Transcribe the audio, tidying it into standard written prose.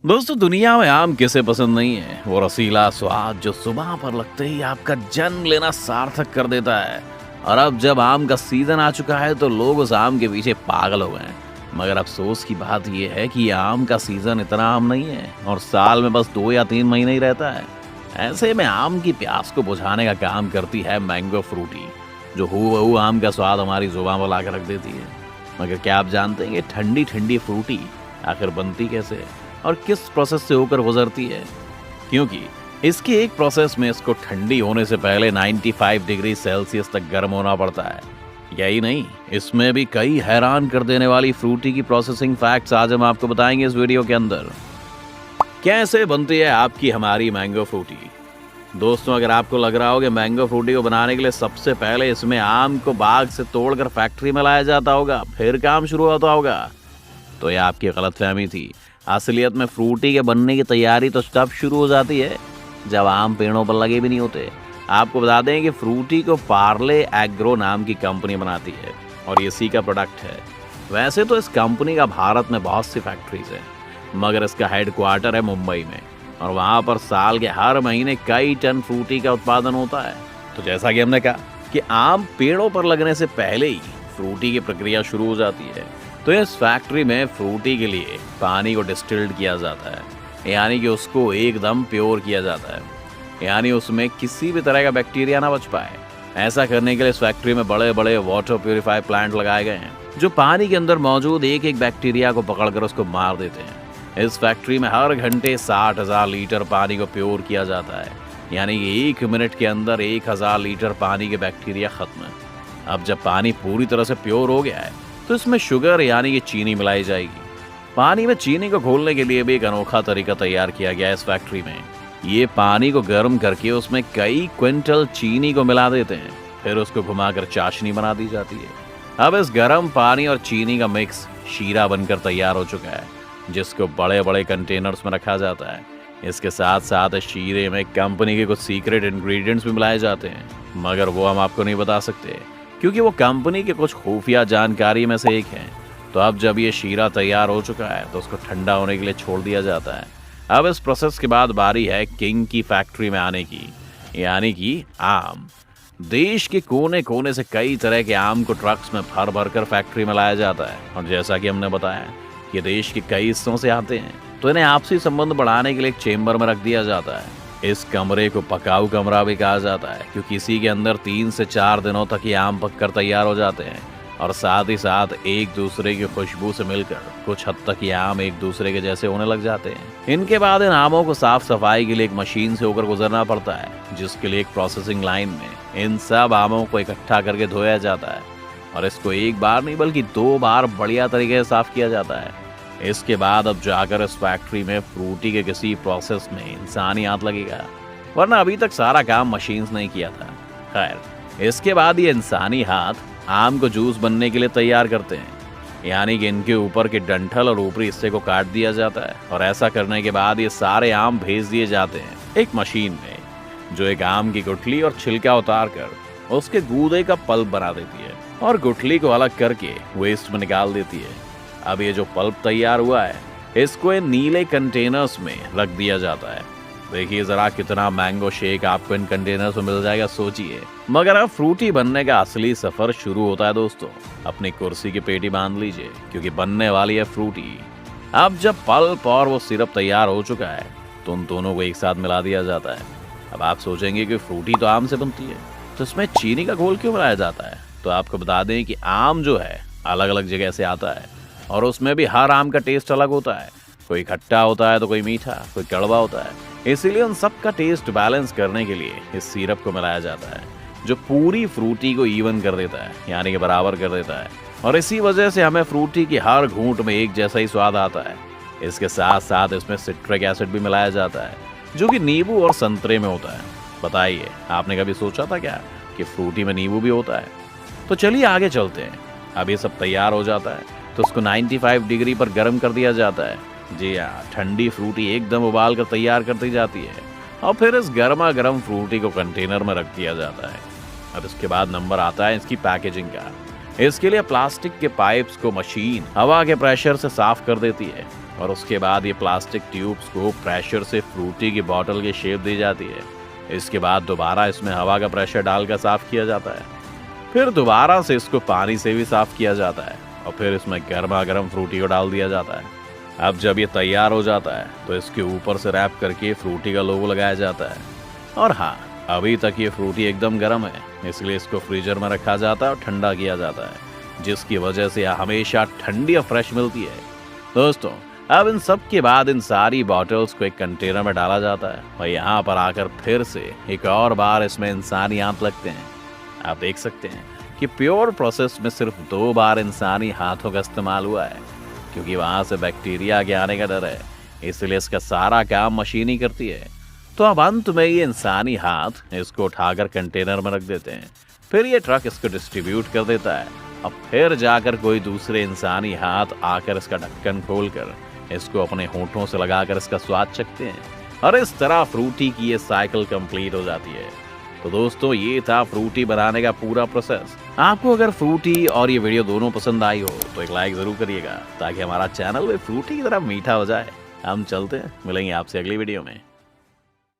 दोस्तों, दुनिया में आम किसे पसंद नहीं है। वो रसीला स्वाद जो सुबह पर लगते ही आपका जन्म लेना सार्थक कर देता है। और अब जब आम का सीजन आ चुका है तो लोग उस आम के पीछे पागल हो गए हैं। मगर अफसोस की बात यह है कि ये आम का सीजन इतना आम नहीं है और साल में बस 2 या 3 महीने ही रहता है। ऐसे में आम की प्यास को बुझाने का काम करती है मैंगो फ्रूटी, जो हूबहू आम का स्वाद हमारी जुबान पर लाकर रख देती है। मगर क्या आप जानते हैं कि ठंडी ठंडी फ्रूटी आखिर बनती कैसे है और किस प्रोसेस से होकर गुजरती है? क्योंकि इसकी एक प्रोसेस में इसको ठंडी होने से पहले 95 डिग्री सेल्सियस तक गर्म होना पड़ता है। यही नहीं, इसमें भी कई हैरान कर देने वाली फ्रूटी की प्रोसेसिंग फैक्ट्स आज हम आपको बताएंगे इस वीडियो के अंदर। कैसे बनती है आपकी हमारी मैंगो फ्रूटी? दोस्तों, अगर आपको लग रहा हो कि मैंगो फ्रूटी को बनाने के लिए सबसे पहले इसमें आम को बाग से तोड़कर फैक्ट्री में लाया जाता होगा फिर काम शुरू होता होगा, तो यह आपकी गलतफहमी थी। असलियत में फ्रूटी के बनने की तैयारी तो तब शुरू हो जाती है जब आम पेड़ों पर लगे भी नहीं होते। आपको बता दें कि फ्रूटी को पार्ले एग्रो नाम की कंपनी बनाती है और इसी का प्रोडक्ट है। वैसे तो इस कंपनी का भारत में बहुत सी फैक्ट्रीज है, मगर इसका हेडक्वार्टर है मुंबई में और वहाँ पर साल के हर महीने कई टन फ्रूटी का उत्पादन होता है। तो जैसा कि हमने कहा कि आम पेड़ों पर लगने से पहले ही फ्रूटी की प्रक्रिया शुरू हो जाती है। तो इस फैक्ट्री में फ्रूटी के लिए पानी को डिस्टिल्ड किया जाता है, यानी कि उसको एकदम प्योर किया जाता है, यानी उसमें किसी भी तरह का बैक्टीरिया ना बच पाए। ऐसा करने के लिए इस फैक्ट्री में बड़े बड़े वाटर प्यूरिफाई प्लांट लगाए गए हैं जो पानी के अंदर मौजूद एक एक बैक्टीरिया को पकड़कर उसको मार देते हैं। इस फैक्ट्री में हर घंटे 60,000 लीटर पानी को प्योर किया जाता है, यानी कि 1 मिनट के अंदर 1,000 लीटर पानी के बैक्टीरिया खत्म है। अब जब पानी पूरी तरह से प्योर हो गया है तो इसमें शुगर यानी कि चीनी मिलाई जाएगी। पानी में चीनी को घोलने के लिए भी एक अनोखा तरीका तैयार किया गया है इस फैक्ट्री में। ये पानी को गर्म करके उसमें कई क्विंटल चीनी को मिला देते हैं, फिर उसको घुमाकर चाशनी बना दी जाती है। अब इस गर्म पानी और चीनी का मिक्स शीरा बनकर तैयार हो चुका है, जिसको बड़े बड़े कंटेनर्स में रखा जाता है। इसके साथ साथ इस शीरे में कंपनी के कुछ सीक्रेट इंग्रेडिएंट्स भी मिलाए जाते हैं, मगर वो हम आपको नहीं बता सकते क्योंकि वो कंपनी के कुछ खुफिया जानकारी में से एक है। तो अब जब ये शीरा तैयार हो चुका है तो उसको ठंडा होने के लिए छोड़ दिया जाता है। अब इस प्रोसेस के बाद बारी है किंग की फैक्ट्री में आने की, यानी कि आम। देश के कोने कोने से कई तरह के आम को ट्रक्स में भर भर कर फैक्ट्री में लाया जाता है और जैसा कि हमने बताया कि देश के कई हिस्सों से आते हैं, तो इन्हें आपसी संबंध बढ़ाने के लिए एक चेम्बर में रख दिया जाता है। इस कमरे को पकाऊ कमरा भी कहा जाता है क्योंकि इसी के अंदर 3 से 4 दिनों तक ये आम पककर तैयार हो जाते हैं और साथ ही साथ एक दूसरे की खुशबू से मिलकर कुछ हद तक ये आम एक दूसरे के जैसे होने लग जाते हैं। इनके बाद इन आमों को साफ सफाई के लिए एक मशीन से होकर गुजरना पड़ता है, जिसके लिए एक प्रोसेसिंग लाइन में इन सब आमों को इकट्ठा करके धोया जाता है और इसको एक बार नहीं बल्कि 2 बार बढ़िया तरीके से साफ किया जाता है। इसके बाद अब जाकर इस फैक्ट्री में फ्रूटी के किसी प्रोसेस में इंसानी हाथ लगेगा, वरना अभी तक सारा काम मशीन्स नहीं किया था। खैर, इसके बाद ये इंसानी हाथ आम को जूस बनने के लिए तैयार करते हैं, यानी कि इनके ऊपर के डंठल और ऊपरी हिस्से को काट दिया जाता है और ऐसा करने के बाद ये सारे आम भेज दिए जाते हैं एक मशीन में, जो एक आम की गुठली और छिलका उतार कर उसके गूदे का पल्प बना देती है और गुठली को अलग करके वेस्ट में निकाल देती है। अब ये जो पल्प तैयार हुआ है इसको इन नीले कंटेनर्स में रख दिया जाता है। देखिए जरा कितना मैंगो शेक आपको इन कंटेनर्स में मिल जाएगा, सोचिए। मगर अब फ्रूटी बनने का असली सफर शुरू होता है दोस्तों। अपनी कुर्सी की पेटी बांध लीजिए क्योंकि बनने वाली है फ्रूटी। अब जब पल्प और वो सिरप तैयार हो चुका है तो उन दोनों को एक साथ मिला दिया जाता है। अब आप सोचेंगे कि फ्रूटी तो आम से बनती है, तो इसमें चीनी का घोल क्यों मिलाया जाता है? तो आपको बता दें कि आम जो है अलग अलग जगह से आता है और उसमें भी हर आम का टेस्ट अलग होता है। कोई खट्टा होता है तो कोई मीठा, कोई कड़वा होता है। इसीलिए उन सब का टेस्ट बैलेंस करने के लिए इस सिरप को मिलाया जाता है, जो पूरी फ्रूटी को इवन कर देता है, यानी कि बराबर कर देता है। और इसी वजह से हमें फ्रूटी की हर घूंट में एक जैसा ही स्वाद आता है। इसके साथ साथ इसमें सिट्रिक एसिड भी मिलाया जाता है, जो कि नींबू और संतरे में होता है। बताइए, आपने कभी सोचा था क्या कि फ्रूटी में नींबू भी होता है? तो चलिए आगे चलते हैं। अब ये सब तैयार हो जाता है तो उसको 95 डिग्री पर गर्म कर दिया जाता है। जी हाँ, ठंडी फ्रूटी एकदम उबाल कर तैयार कर दी जाती है और फिर इस गर्मा गर्म फ्रूटी को कंटेनर में रख दिया जाता है। अब इसके बाद नंबर आता है इसकी पैकेजिंग का। इसके लिए प्लास्टिक के पाइप्स को मशीन हवा के प्रेशर से साफ कर देती है और उसके बाद ये प्लास्टिक ट्यूब्स को प्रेशर से फ्रूटी की बोतल की शेप दी जाती है। इसके बाद दोबारा इसमें हवा का प्रेशर डालकर साफ किया जाता है। फिर दोबारा से इसको पानी से भी साफ किया जाता है और फिर इसमें गर्मा गर्म फ्रूटी को डाल दिया जाता है। अब जब ये तैयार हो जाता है तो इसके ऊपर से रैप करके फ्रूटी का लोगो लगाया जाता है। और हाँ, अभी तक ये फ्रूटी एकदम गर्म है, इसलिए इसको फ्रीजर में रखा जाता है और ठंडा किया जाता है, जिसकी वजह से यह हमेशा ठंडी और फ्रेश मिलती है। दोस्तों, अब इन सब के बाद इन सारी बॉटल्स को एक कंटेनर में डाला जाता है और यहाँ पर आकर फिर से एक और बार इसमें इंसानी हाथ लगते हैं। आप देख सकते हैं कि प्योर प्रोसेस में सिर्फ 2 बार इंसानी हाथों का इस्तेमाल हुआ है, क्योंकि वहां से बैक्टीरिया के आने का डर है, इसलिए इसका सारा काम मशीन ही करती है। तो अब अंत में ये इंसानी हाथ इसको उठाकर कंटेनर में रख देते हैं, फिर ये ट्रक इसको डिस्ट्रीब्यूट कर देता है। अब फिर जाकर कोई दूसरे इंसानी हाथ आकर इसका ढक्कन खोलकर इसको अपने होंठों से लगाकर इसका स्वाद चखते हैं और इस तरह फ्रूटी की ये साइकिल कंप्लीट हो जाती है। तो दोस्तों, ये था फ्रूटी बनाने का पूरा प्रोसेस। आपको अगर फ्रूटी और ये वीडियो दोनों पसंद आई हो तो एक लाइक जरूर करिएगा, ताकि हमारा चैनल भी फ्रूटी की तरह मीठा हो जाए। हम चलते हैं, मिलेंगे आपसे अगली वीडियो में।